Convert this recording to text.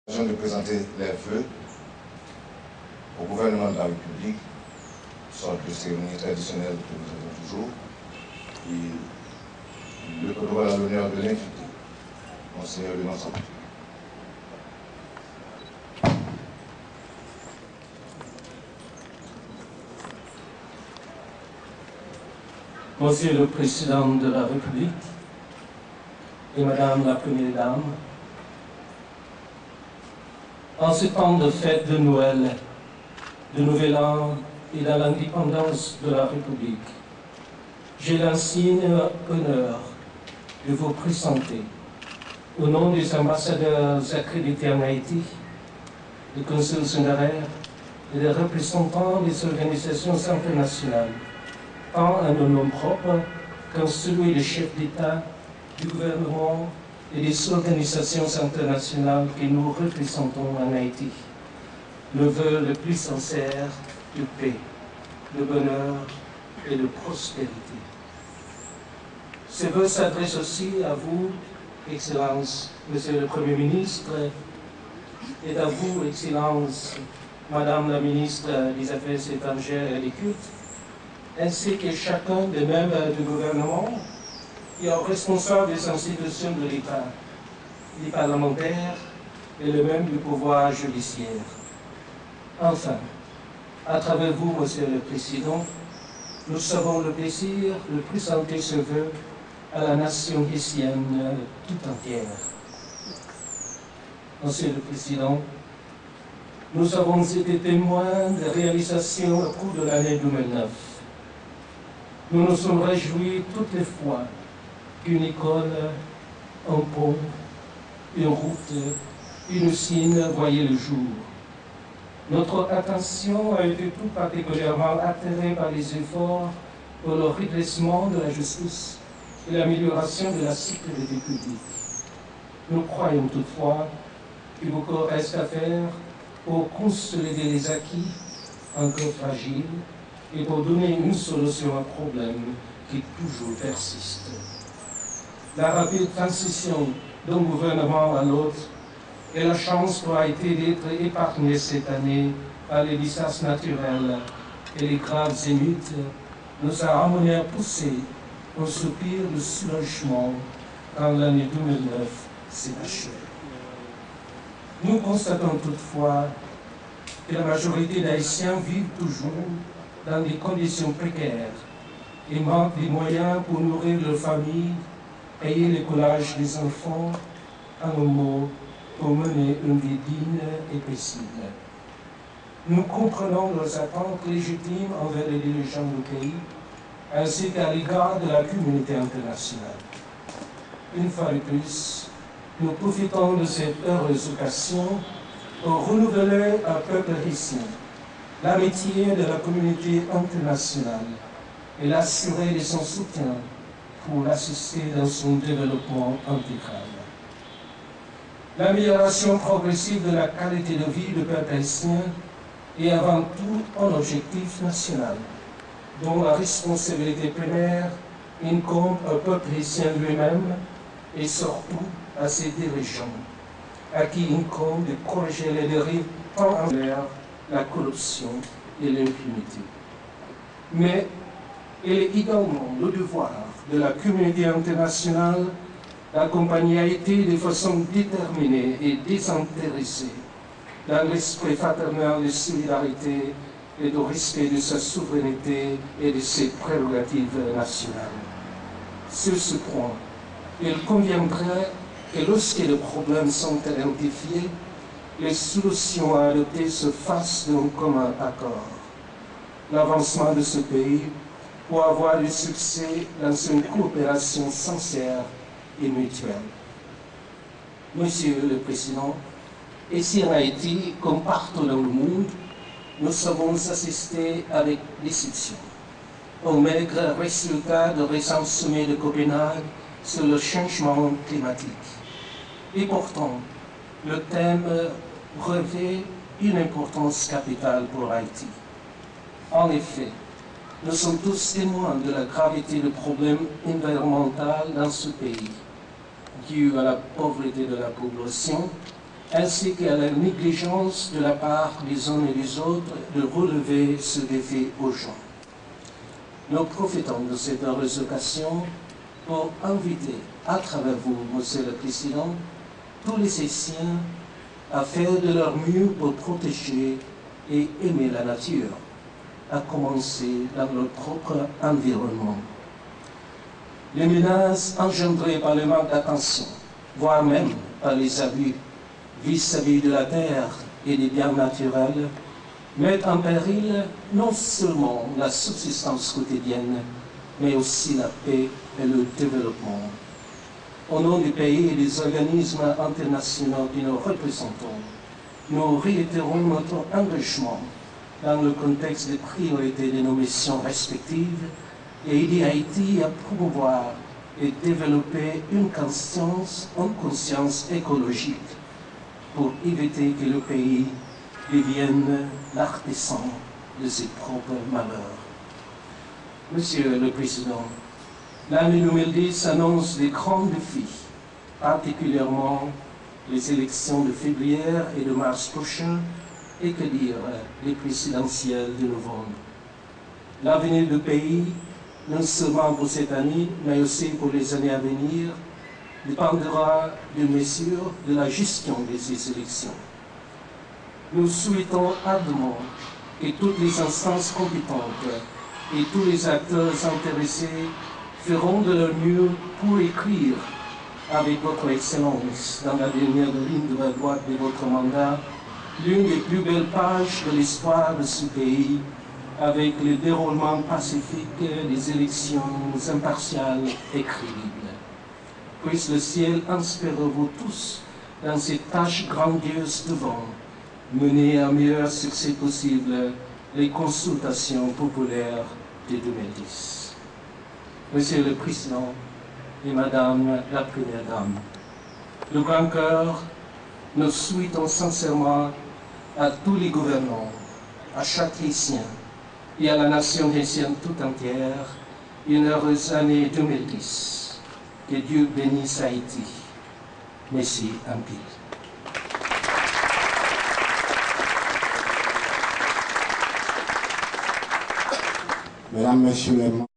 De présenter les vœux au gouvernement de la République, sorte de cérémonie traditionnelle que nous avons toujours. Et le protocole a l'honneur de l'inviter, Monseigneur de Nancy. Monsieur le Président de la République et Madame la Première Dame, en ce temps de fête de Noël, de Nouvel An et de l'indépendance de la République, j'ai l'insigne honneur de vous présenter, au nom des ambassadeurs accrédités en Haïti, des consuls honoraires et des représentants des organisations internationales, tant en nos noms propres qu'en celui des chefs d'État, du gouvernement et des organisations internationales que nous représentons en Haïti, le vœu le plus sincère de paix, de bonheur et de prospérité. Ce vœu s'adresse aussi à vous, Excellence, Monsieur le Premier ministre, et à vous, Excellence, Madame la ministre des Affaires étrangères et des cultes, ainsi que chacun des membres du gouvernement et aux responsables des institutions de l'État, les parlementaires et le même du pouvoir judiciaire. Enfin, à travers vous, Monsieur le Président, nous avons le plaisir de présenter ce vœu à la nation haïtienne tout entière. Monsieur le Président, nous avons été témoins des réalisations au cours de l'année 2009. Nous nous sommes réjouis toutes les fois qu'une école, un pont, une route, une usine voyaient le jour. Notre attention a été tout particulièrement attirée par les efforts pour le redressement de la justice et l'amélioration de la sécurité publique. Nous croyons toutefois qu'il beaucoup reste à faire pour consolider les acquis encore fragiles et pour donner une solution à un problème qui toujours persiste. La rapide transition d'un gouvernement à l'autre et la chance pour Haïti d'être épargnée cette année par les désastres naturels et les graves émeutes nous a amenés à pousser un soupir de soulagement quand l'année 2009 s'est achevée. Nous constatons toutefois que la majorité d'Haïtiens vivent toujours dans des conditions précaires et manquent des moyens pour nourrir leur famille, payer le collège des enfants, en un mot, pour mener une vie digne et paisible. Nous comprenons leurs attentes légitimes envers les dirigeants du pays, ainsi qu'à l'égard de la communauté internationale. Une fois de plus, nous profitons de cette heureuse occasion pour renouveler à peuple haïtien l'amitié de la communauté internationale et l'assurer de son soutien pour l'assister dans son développement intégral. L'amélioration progressive de la qualité de vie du peuple haïtien est avant tout un objectif national, dont la responsabilité primaire incombe au peuple haïtien lui-même et surtout à ses dirigeants, à qui incombe de corriger les dérives tant envers la corruption et l'impunité. Mais il est également le devoir de la communauté internationale d'accompagner Haïti de façon déterminée et désintéressée dans l'esprit fraternel de solidarité et de respect de sa souveraineté et de ses prérogatives nationales. Sur ce point, il conviendrait que lorsque les problèmes sont identifiés, les solutions à adopter se fassent d'un commun accord. L'avancement de ce pays pour avoir du succès dans une coopération sincère et mutuelle. Monsieur le Président, ici en Haïti, comme partout dans le monde, nous avons assisté avec déception au maigre résultat du récent sommet de Copenhague sur le changement climatique. Et pourtant, le thème revêt une importance capitale pour Haïti. En effet, nous sommes tous témoins de la gravité du problème environnemental dans ce pays, dû à la pauvreté de la population, ainsi qu'à la négligence de la part des uns et des autres de relever ce défi urgent. Nous profitons de cette heureuse occasion pour inviter, à travers vous, Monsieur le Président, tous les Haïtiens à faire de leur mieux pour protéger et aimer la nature, à commencer dans leur propre environnement. Les menaces engendrées par le manque d'attention, voire même par les abus vis-à-vis de la terre et des biens naturels, mettent en péril non seulement la subsistance quotidienne, mais aussi la paix et le développement. Au nom du pays et des organismes internationaux que nous représentons, nous réitérons notre engagement dans le contexte des priorités de nos missions respectives et aider Haïti à promouvoir et développer une conscience écologique pour éviter que le pays devienne l'artisan de ses propres malheurs. Monsieur le Président, l'année 2010 annonce des grands défis, particulièrement les élections de février et de mars prochains, et que dire, les présidentielles de novembre. L'avenir du pays, non seulement pour cette année, mais aussi pour les années à venir, dépendra des mesures de la gestion de ces élections. Nous souhaitons ardemment que toutes les instances compétentes et tous les acteurs intéressés feront de leur mieux pour écrire avec votre excellence dans la dernière ligne de la droite de votre mandat l'une des plus belles pages de l'histoire de ce pays avec le déroulement pacifique des élections impartiales et crédibles. Puisse le ciel inspirer vous tous dans cette tâche grandiose devant mener à meilleur succès possible les consultations populaires de 2010. Monsieur le Président et Madame la Première Dame, de grand cœur, nous souhaitons sincèrement à tous les gouvernants, à chaque Haïtien et à la nation haïtienne tout entière une heureuse année 2010. Que Dieu bénisse Haïti. Merci un peu. Mesdames, Messieurs les